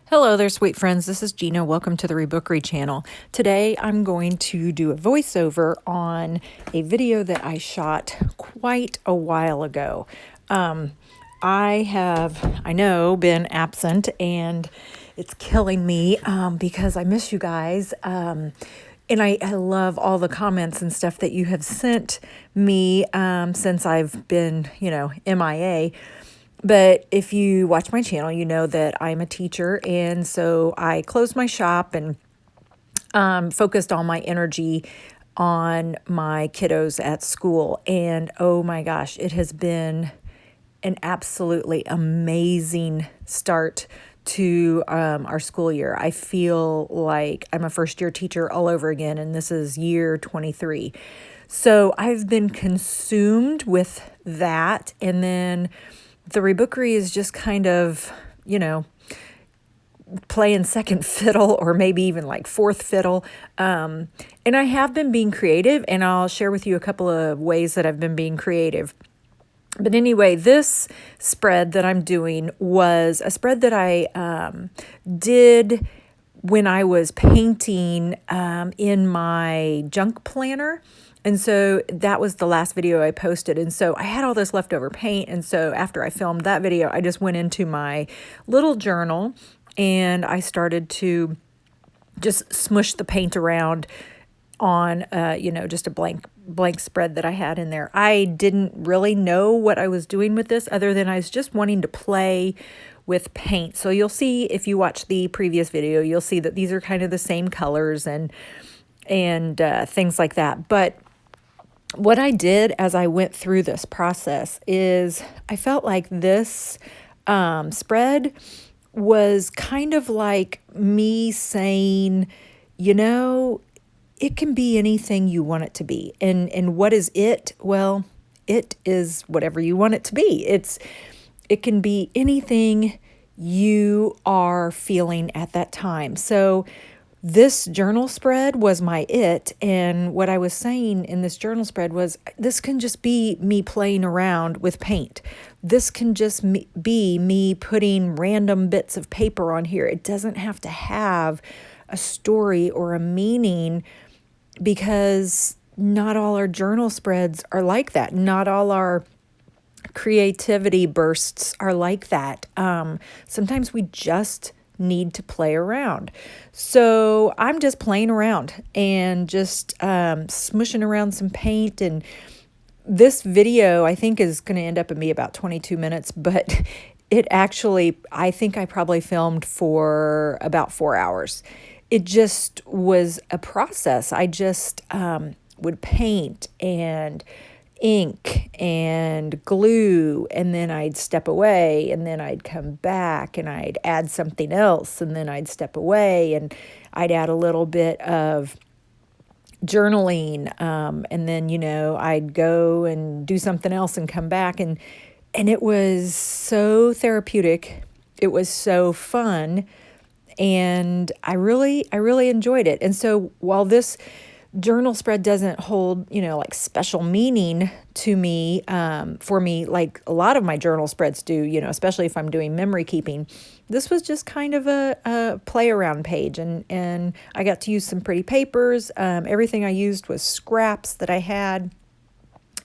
Hello there, sweet friends. This is Gina. Welcome to the Rebookery channel. Today I'm going to do a voiceover on a video that I shot quite a while ago. I know, been absent and it's killing me because I miss you guys. And I love all the comments and stuff that you have sent me since I've been, MIA. But if you watch my channel, you know that I'm a teacher. And so I closed my shop and focused all my energy on my kiddos at school. And oh my gosh, it has been an absolutely amazing start to our school year. I feel like I'm a first year teacher all over again, and this is year 23. So I've been consumed with that. And then the Rebookery is just kind of, playing second fiddle or maybe even like fourth fiddle. And I have been being creative, and I'll share with you a couple of ways that I've been being creative. But anyway, this spread that I'm doing was a spread that I did when I was painting in my junk planner. And so that was the last video I posted. And so I had all this leftover paint. And so after I filmed that video, I just went into my little journal and I started to just smush the paint around on, just a blank spread that I had in there. I didn't really know what I was doing with this other than I was just wanting to play with paint. So you'll see, if you watch the previous video, you'll see that these are kind of the same colors and things like that. But what I did as I went through this process is I felt like this spread was kind of like me saying, it can be anything you want it to be. And what is it? Well, it is whatever you want it to be. It can be anything you are feeling at that time. So this journal spread was my it. And what I was saying in this journal spread was, this can just be me playing around with paint. This can just be me putting random bits of paper on here. It doesn't have to have a story or a meaning, because not all our journal spreads are like that. Not all our creativity bursts are like that. Sometimes we just need to play around. So I'm just playing around and just smushing around some paint. And this video, I think, is going to end up in me about 22 minutes, but it actually, I think I probably filmed for about 4 hours. It just was a process. I just would paint and ink and glue, and then I'd step away, and then I'd come back and I'd add something else, and then I'd step away and I'd add a little bit of journaling, and then I'd go and do something else and come back, and it was so therapeutic. It was so fun, and I really enjoyed it. And so while this journal spread doesn't hold, like special meaning to me, for me, like a lot of my journal spreads do, especially if I'm doing memory keeping, this was just kind of a play around page. And I got to use some pretty papers. Everything I used was scraps that I had,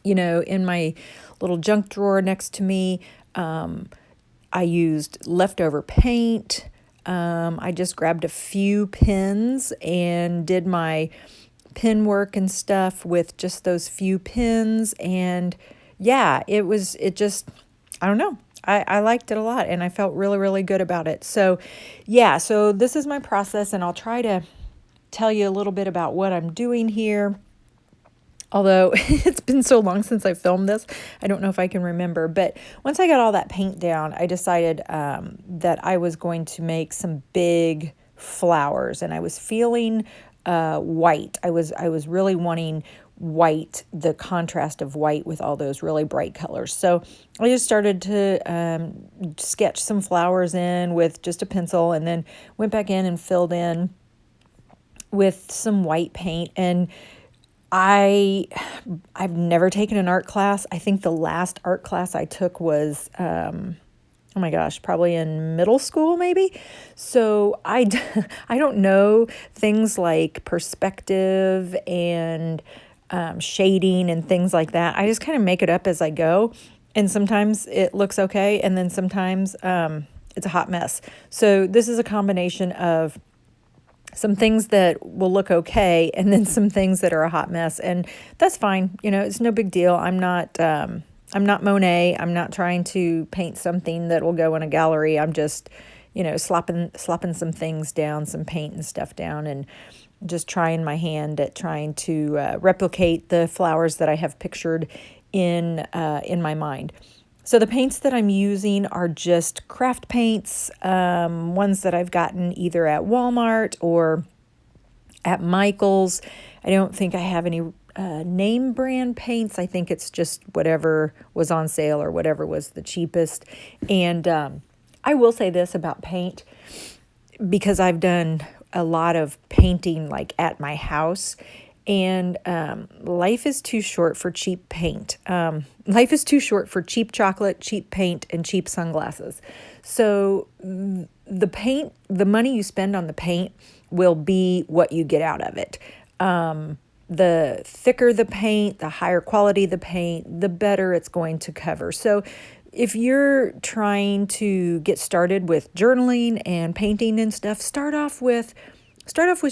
in my little junk drawer next to me. I used leftover paint. I just grabbed a few pins and did my pen work and stuff with just those few pins. And yeah, I don't know. I liked it a lot, and I felt really, really good about it. So yeah, so this is my process, and I'll try to tell you a little bit about what I'm doing here. Although it's been so long since I filmed this, I don't know if I can remember. But once I got all that paint down, I decided that I was going to make some big flowers, and I was feeling white. I was really wanting white, the contrast of white with all those really bright colors. So I just started to sketch some flowers in with just a pencil, and then went back in and filled in with some white paint. And I've never taken an art class. I think the last art class I took was oh my gosh, probably in middle school maybe. So I don't know things like perspective and shading and things like that. I just kind of make it up as I go. And sometimes it looks okay. And then sometimes it's a hot mess. So this is a combination of some things that will look okay and then some things that are a hot mess. And that's fine. It's no big deal. I'm not Monet. I'm not trying to paint something that will go in a gallery. I'm just, slopping some things down, some paint and stuff down, and just trying my hand at trying to replicate the flowers that I have pictured in my mind. So the paints that I'm using are just craft paints, ones that I've gotten either at Walmart or at Michael's. I don't think I have any name brand paints. I think it's just whatever was on sale or whatever was the cheapest. And I will say this about paint, because I've done a lot of painting like at my house, and life is too short for cheap paint. Life is too short for cheap chocolate, cheap paint, and cheap sunglasses. So the money you spend on the paint will be what you get out of it. The thicker the paint, the higher quality the paint, the better it's going to cover. So if you're trying to get started with journaling and painting and stuff, start off with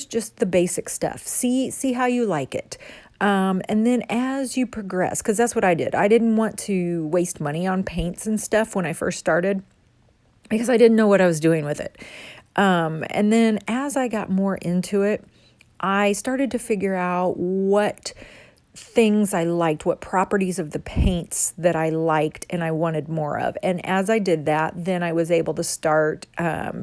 just the basic stuff. See how you like it. And then as you progress, because that's what I did. I didn't want to waste money on paints and stuff when I first started because I didn't know what I was doing with it. And then as I got more into it, I started to figure out what things I liked, what properties of the paints that I liked and I wanted more of. And as I did that, then I was able to start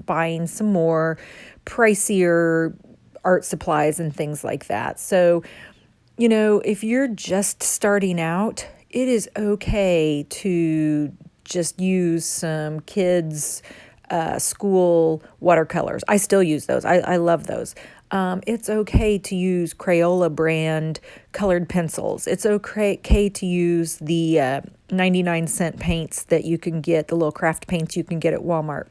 buying some more pricier art supplies and things like that. So, if you're just starting out, it is okay to just use some kids' school watercolors. I still use those. I love those. It's okay to use Crayola brand colored pencils. It's okay to use the 99-cent paints that you can get, the little craft paints you can get at Walmart.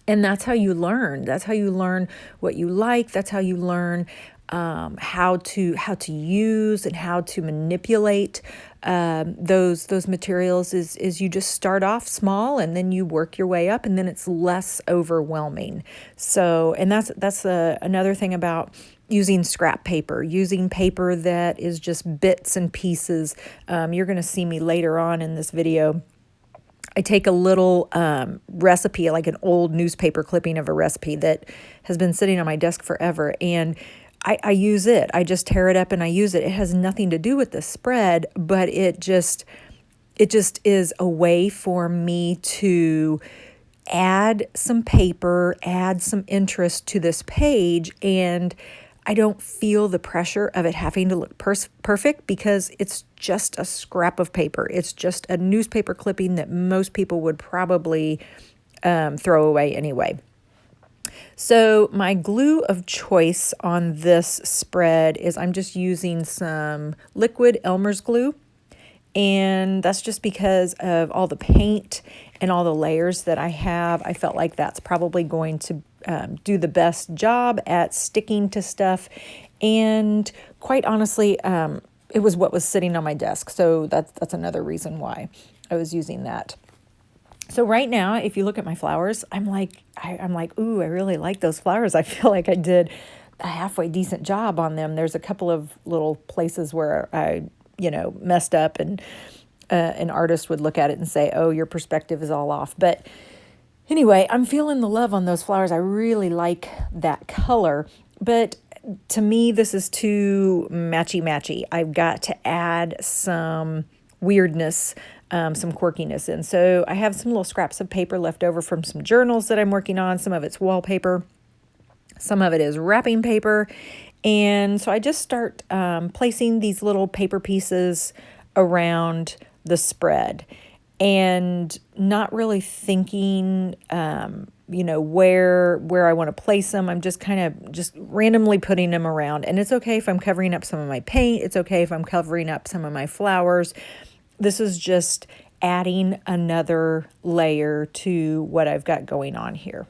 And that's how you learn. That's how you learn what you like. That's how you learn how to use and how to manipulate those materials. Is you just start off small and then you work your way up, and then it's less overwhelming. So, and that's another thing about using scrap paper, using paper that is just bits and pieces. You're going to see me later on in this video. I take a little recipe, like an old newspaper clipping of a recipe that has been sitting on my desk forever, and I use it. I just tear it up and I use it. It has nothing to do with the spread, but it just is a way for me to add some paper, add some interest to this page, and I don't feel the pressure of it having to look perfect because it's just a scrap of paper. It's just a newspaper clipping that most people would probably throw away anyway. So my glue of choice on this spread is I'm just using some liquid Elmer's glue. And that's just because of all the paint and all the layers that I have. I felt like that's probably going to do the best job at sticking to stuff. And quite honestly, it was what was sitting on my desk. So that's another reason why I was using that. So right now, if you look at my flowers, I'm like, ooh, I really like those flowers. I feel like I did a halfway decent job on them. There's a couple of little places where I, messed up, and an artist would look at it and say, oh, your perspective is all off. But anyway, I'm feeling the love on those flowers. I really like that color. But to me, this is too matchy-matchy. I've got to add some weirdness, some quirkiness in. So I have some little scraps of paper left over from some journals that I'm working on. Some of it's wallpaper. Some of it is wrapping paper. And so I just start placing these little paper pieces around the spread and not really thinking, where I want to place them. I'm just kind of just randomly putting them around. And it's okay if I'm covering up some of my paint. It's okay if I'm covering up some of my flowers. This is just adding another layer to what I've got going on here.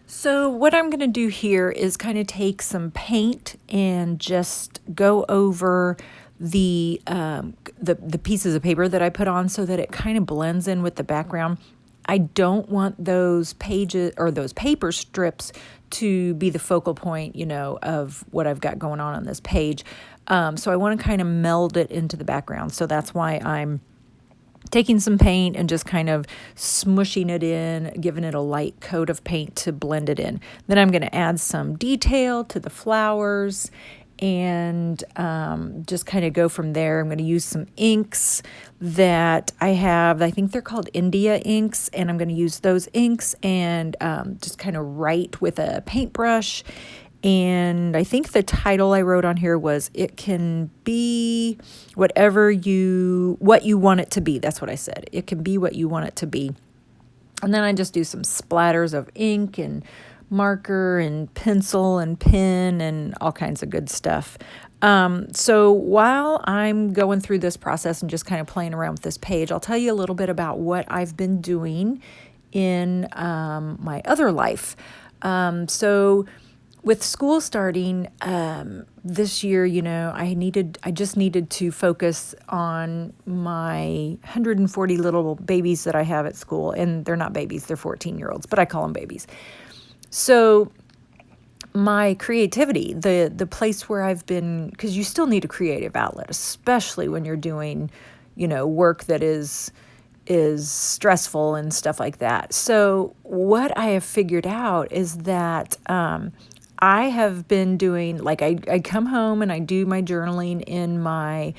So what I'm going to do here is kind of take some paint and just go over the pieces of paper that I put on so that it kind of blends in with the background. I don't want those pages or those paper strips to be the focal point, of what I've got going on this page. So I want to kind of meld it into the background. So that's why I'm taking some paint and just kind of smushing it in, giving it a light coat of paint to blend it in. Then I'm going to add some detail to the flowers and just kind of go from there. I'm going to use some inks that I have. I think they're called India inks, and I'm going to use those inks and just kind of write with a paintbrush. And I think the title I wrote on here was, "It can be what you want it to be." That's what I said. It can be what you want it to be. And then I just do some splatters of ink and marker and pencil and pen and all kinds of good stuff. So while I'm going through this process and just kind of playing around with this page, I'll tell you a little bit about what I've been doing in my other life. So with school starting this year, I just needed to focus on my 140 little babies that I have at school. And they're not babies, they're 14-year-olds, but I call them babies. So my creativity, the place where I've been, because you still need a creative outlet, especially when you're doing, work that is stressful and stuff like that. So what I have figured out is that I have been doing, like, I come home and I do my journaling in my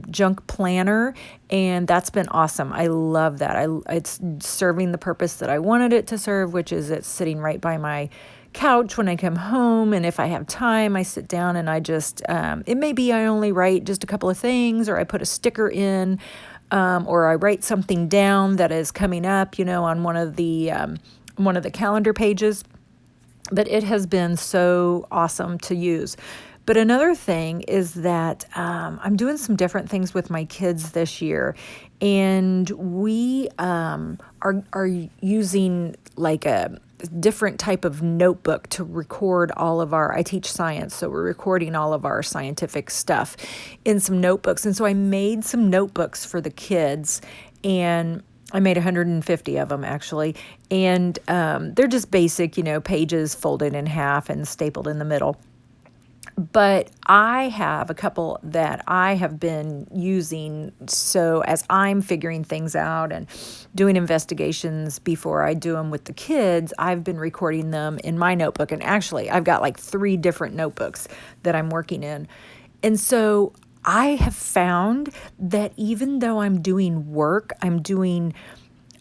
junk planner, and that's been awesome. I love that. It's serving the purpose that I wanted it to serve, which is it's sitting right by my couch when I come home, and if I have time, I sit down and I just, it may be I only write just a couple of things, or I put a sticker in, or I write something down that is coming up, on one of the calendar pages. But it has been so awesome to use. But another thing is that I'm doing some different things with my kids this year, and we are using like a different type of notebook to record all of I teach science, so we're recording all of our scientific stuff in some notebooks. And so I made some notebooks for the kids, and I made 150 of them, actually. And they're just basic, pages folded in half and stapled in the middle. But I have a couple that I have been using, so as I'm figuring things out and doing investigations before I do them with the kids, I've been recording them in my notebook. And actually, I've got like 3 different notebooks that I'm working in. And so I have found that even though I'm doing work, I'm doing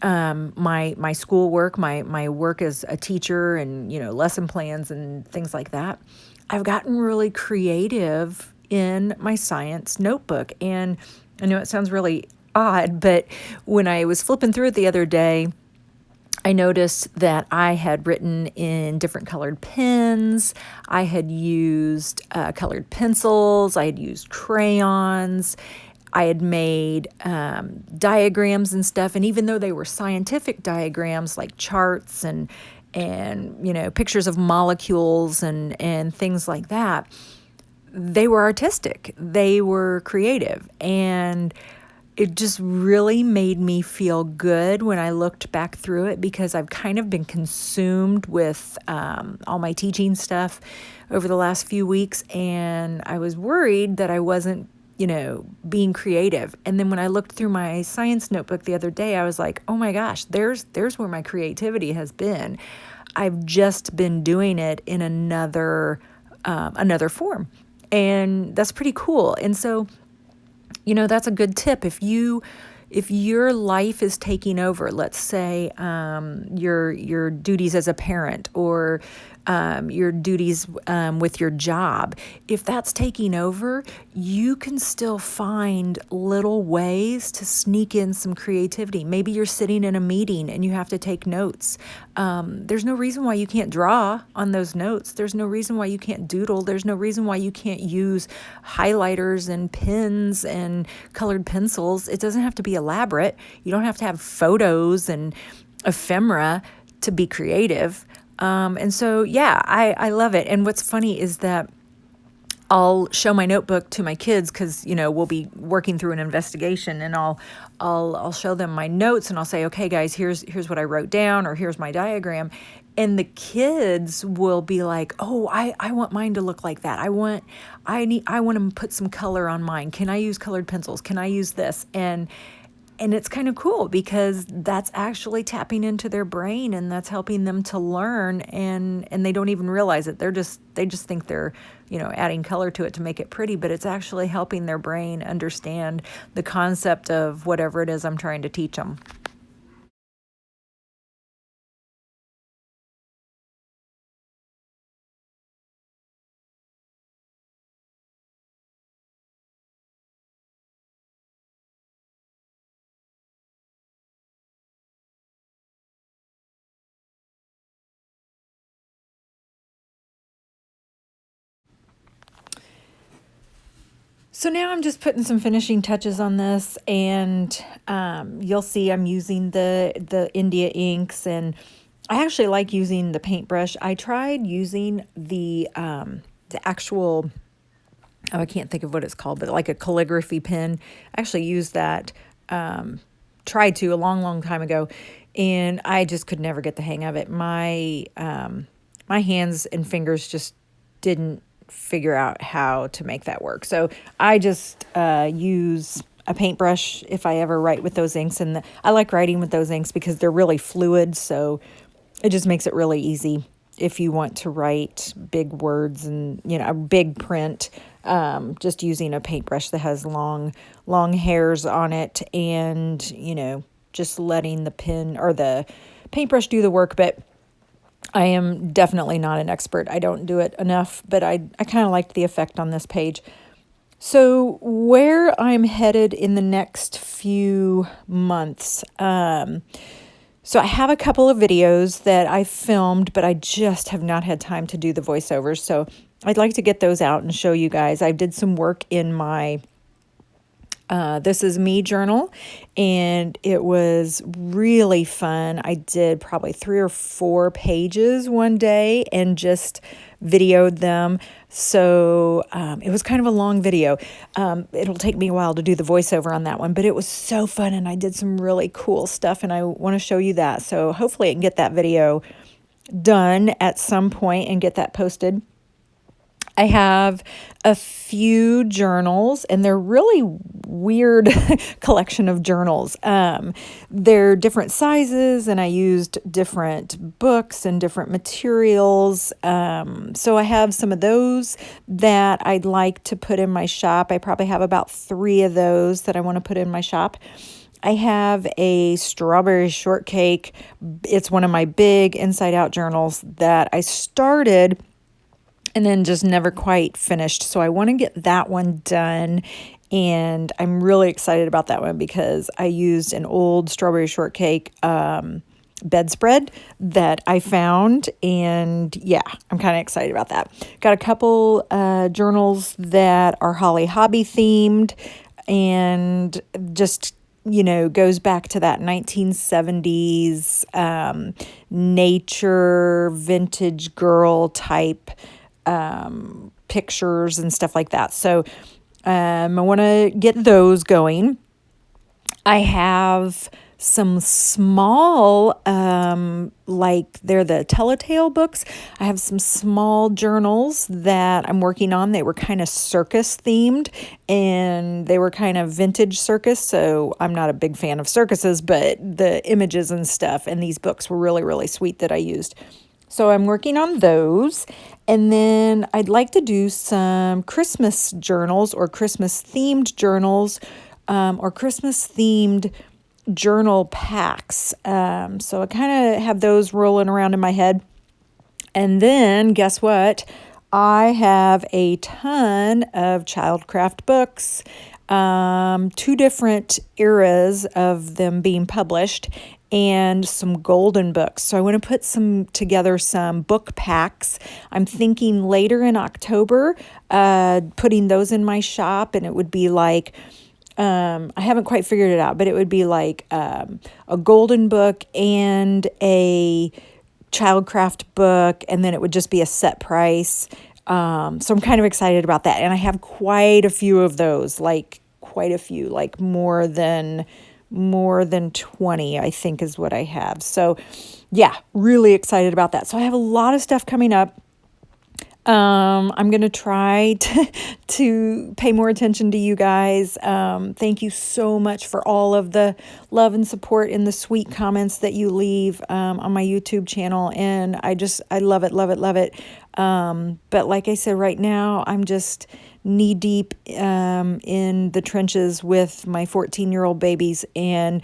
my school work, my work as a teacher, and lesson plans and things like that, I've gotten really creative in my science notebook. And I know it sounds really odd, but when I was flipping through it the other day, I noticed that I had written in different colored pens. I had used colored pencils. I had used crayons. I had made diagrams and stuff. And even though they were scientific diagrams, like charts and pictures of molecules and things like that, they were artistic. They were creative. And it just really made me feel good when I looked back through it, because I've kind of been consumed with all my teaching stuff over the last few weeks. And I was worried that I wasn't being creative. And then when I looked through my science notebook the other day, I was like, oh my gosh, there's where my creativity has been. I've just been doing it in another form. And that's pretty cool. And so, that's a good tip. If your life is taking over, let's say your duties as a parent, or your duties with your job, if that's taking over, you can still find little ways to sneak in some creativity. Maybe you're sitting in a meeting and you have to take notes. There's no reason why you can't draw on those notes. There's no reason why you can't doodle. There's no reason why you can't use highlighters and pens and colored pencils. It doesn't have to be elaborate. You don't have to have photos and ephemera to be creative. And so, yeah, I love it. And what's funny is that I'll show my notebook to my kids because, we'll be working through an investigation, and I'll show them my notes, and I'll say, okay, guys, here's what I wrote down, or here's my diagram. And the kids will be like, oh, I want mine to look like that. I want to put some color on mine. Can I use colored pencils? Can I use this? And it's kind of cool because that's actually tapping into their brain, and that's helping them to learn, and they don't even realize it. They just think they're, adding color to it to make it pretty, but it's actually helping their brain understand the concept of whatever it is I'm trying to teach them. So now I'm just putting some finishing touches on this, and you'll see I'm using the India inks, and I actually like using the paintbrush. I tried using the actual, I can't think of what it's called, but like a calligraphy pen. I actually used that, tried to a long, long time ago, and I just could never get the hang of it. My hands and fingers just didn't figure out how to make that work. So I just use a paintbrush if I ever write with those inks. And I like writing with those inks because they're really fluid. So it just makes it really easy if you want to write big words and, a big print, just using a paintbrush that has long hairs on it, and, just letting the pen or the paintbrush do the work. But I am definitely not an expert. I don't do it enough, but I kind of liked the effect on this page. So where I'm headed in the next few months, so I have a couple of videos that I filmed, but I just have not had time to do the voiceovers. So I'd like to get those out and show you guys. I did some work in my This Is Me journal, and it was really fun. I did probably 3 or 4 pages one day and just videoed them. So it was kind of a long video. It'll take me a while to do the voiceover on that one, but it was so fun, and I did some really cool stuff, and I want to show you that. So hopefully I can get that video done at some point and get that posted. I have a few journals, and they're really weird collection of journals. They're different sizes, and I used different books and different materials. So I have some of those that I'd like to put in my shop. I probably have about 3 of those that I want to put in my shop. I have a strawberry shortcake. It's one of my big inside out journals that I started and then just never quite finished. So I want to get that one done, and I'm really excited about that one because I used an old strawberry shortcake bedspread that I found, and yeah, I'm kind of excited about that. Got a couple journals that are Holly Hobby themed, and just goes back to that 1970s nature vintage girl type pictures and stuff like that. So I want to get those going. I have some small, like they're the Telltale books. I have some small journals that I'm working on. They were kind of circus themed, and they were kind of vintage circus. So I'm not a big fan of circuses, but the images and stuff and these books were really, really sweet that I used. So I'm working on those. And then I'd like to do some Christmas journals or Christmas themed journals, or Christmas themed journal packs. So I kind of have those rolling around in my head. And then guess what? I have a ton of childcraft books, 2 different eras of them being published, and some golden books. So I want to put together some book packs. I'm thinking later in October, putting those in my shop, and it would be like, I haven't quite figured it out, but it would be like a golden book and a childcraft book, and then it would just be a set price. So I'm kind of excited about that. And I have quite a few of those, like quite a few, like more than 20, I think is what I have. So yeah, really excited about that. So I have a lot of stuff coming up. I'm going to try to pay more attention to you guys. Thank you so much for all of the love and support and the sweet comments that you leave on my YouTube channel. And I love it, love it, love it. But like I said, right now, I'm just knee deep in the trenches with my 14-year-old babies. And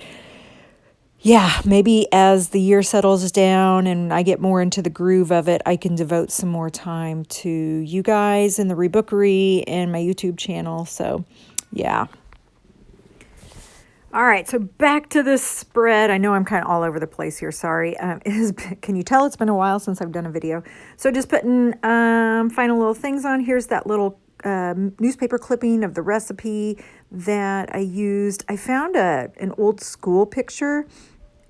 yeah, maybe as the year settles down and I get more into the groove of it, I can devote some more time to you guys and the Rebookery and my YouTube channel. So, yeah. All right, so back to this spread. I know I'm kind of all over the place here. Sorry. Can you tell it's been a while since I've done a video? So just putting final little things on. Here's that little newspaper clipping of the recipe that I used. I found an old school picture,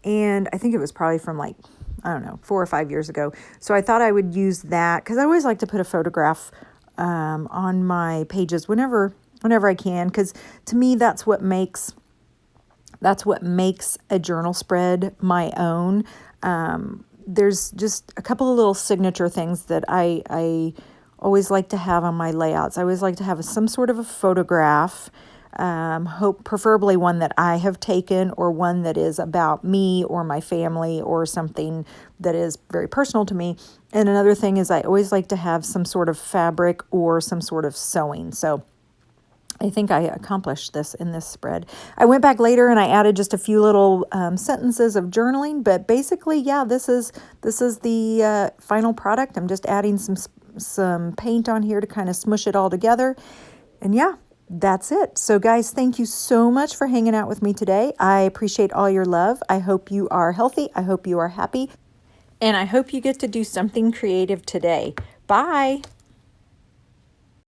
and I think it was probably from like, I don't know, 4 or 5 years ago. So I thought I would use that because I always like to put a photograph on my pages whenever I can, because to me that's what makes a journal spread my own. There's just a couple of little signature things that I always like to have on my layouts. I always like to have some sort of a photograph, preferably one that I have taken, or one that is about me or my family, or something that is very personal to me. And another thing is I always like to have some sort of fabric or some sort of sewing. So I think I accomplished this in this spread. I went back later and I added just a few little sentences of journaling, but basically, yeah, this is the final product. I'm just adding some paint on here to kind of smush it all together. And yeah, that's it. So guys, thank you so much for hanging out with me today. I appreciate all your love. I hope you are healthy. I hope you are happy. And I hope you get to do something creative today. Bye.